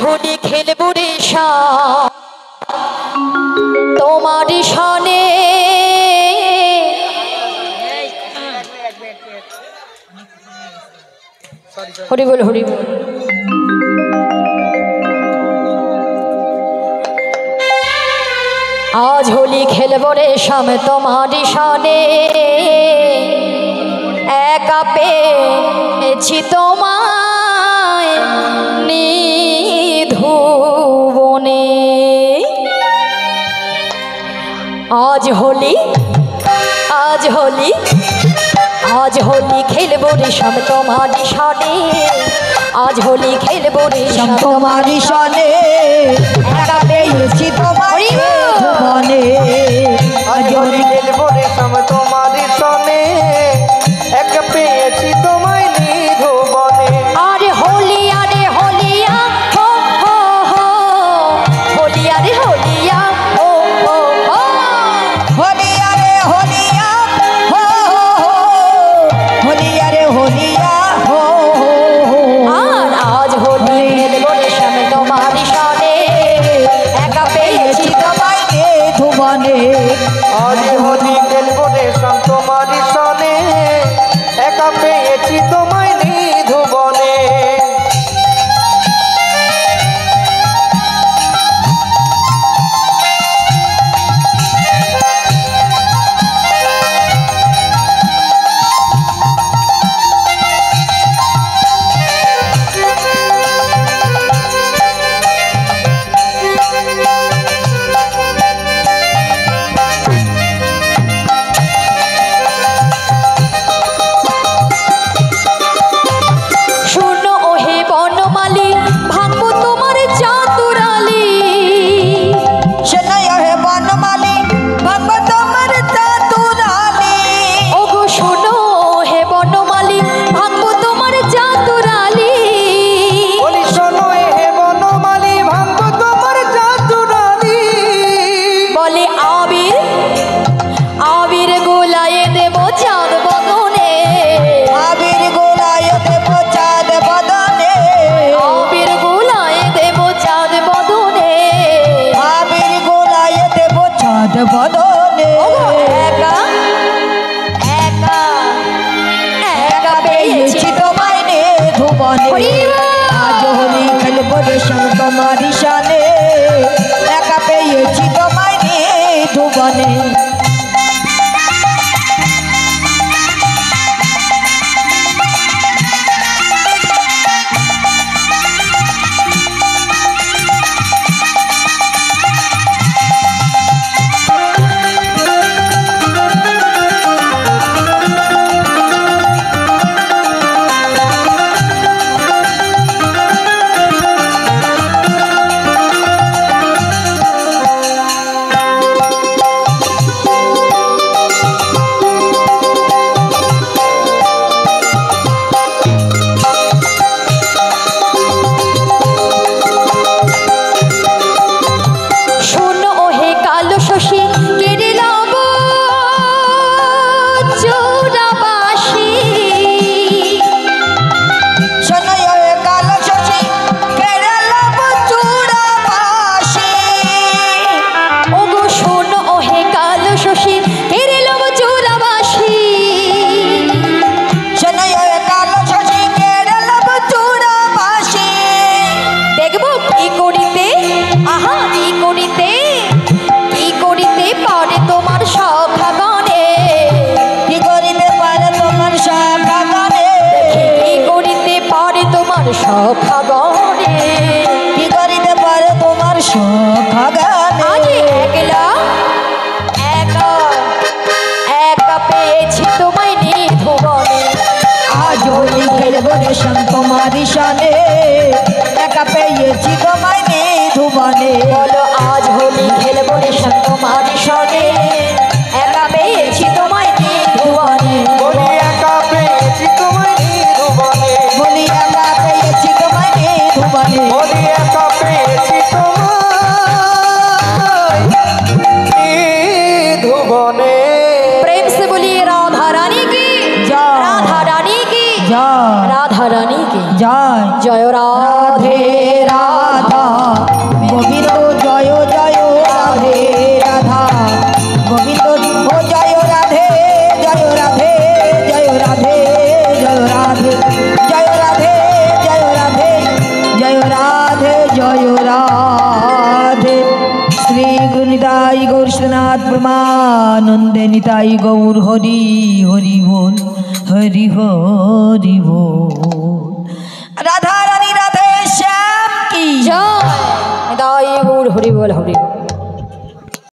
হোলি খেলবো রে তোমার সনে হরি বল হরি বল। আজ হোলি খেলবো রে শাম তোমার সনে একা পেয়েছি তোমায় নিধুবনে। আজ হোলি আজ হোলি আজ হোলি খেলবো রে শাম তোমার সনে আজ হোলি খেলবো রে শাম তোমার সনে একা পেয়েছি তোমার নিধুবনে। আজ হোলি খেলবো রে শাম তোমার সনে একা পেয়েছি তোমায় নিধুবনে। আরে হোলিয়া হো হো হো হোলিয়া রে হোলিয়া হো হো হো হোলিয়া রে হোলিয়া হো হো হোলিয়া রে হোলিয়া হো হো। আর আজ হোলি খেলবো রে শাম তোমার সনে একা পেয়েছি তোমায় নিধুবনে। আজ হোলি খেলবো রে শাম তোমার সনে একা পেয়েছি তোমায় নিধুবনে। শোনো ওহে বনমালী ভাঙবো তোমার চাতুরালি। সেনাই হে বনমালী ভাঙবো তোমার চাতুরালি। ওগো শোনো হে বনমালী ভাঙবো তোমার চাতুরালি। বলি শোনো হে বনমালী ভাঙবো তোমার চাতুরালি। বলে আবির আবির গোলায় দেব চাঁদ বদনে আবির গোলায় দেব চাঁদ বদনে। আবির গোলায় দেব চাঁদ বদনে। আবির গোলায় দেব চাঁদ বদনে। ওগো একা একা একা পেয়েছি তোমায় নিধুবনে। হরি বল। আজ হোলি খেলবো রে শাম তোমার সনে একা পেয়েছি তোমায় নিধুবনে। শোনো ওহে কালো শশী কেড়ে লব চোরাবাসী। শোনাই হে কালো শশী কেড়ে লব চূড়াবাসী। ওগো শোনো ওহে কালো শশী কেড়ে লব চোরাবাসী। শোনাই হে কালো শশী কেড়ে লব চূড়াবাসী। দেখবো কি করিতে আহা কি করিতে পারে তোমার সখাগণে। কি করিতে পারে তোমার সখাগণে। কি করিতে পারে তোমার সখাগণে। কি করিতে পারে তোমার সখাগণে। আজ একলা একা একা পেয়েছি তোমায় নিধুবনে। আজ হোলি খেলবো রে শাম তোমার সনে একা পেয়েছি তোমায় নিধুবনে। বলো আজ হোলি খেলবো রে শাম তোমার সনে একা পেয়েছি তোমায় নিধুবনে। বলি একা পেয়েছি তোমায় নিধুবনে। বলি একা পেয়েছি তোমায় নিধুবনে। বলি একা পেয়েছি তোমায় নিধুবনে। प्रेम से बोलिए राधा रानी की जय। राधा रानी की जय। राधा रानी की जय। जय राधे राधे राधा গুরু নিতাই গৌর শ্রীনাথ ব্রহ্মানন্দে নিতাই গৌর হরি হরি বল হরি হরি বল। রাধা রানী রাধে শ্যাম কি জয় নিতাই গৌর হরি বল হরি বল।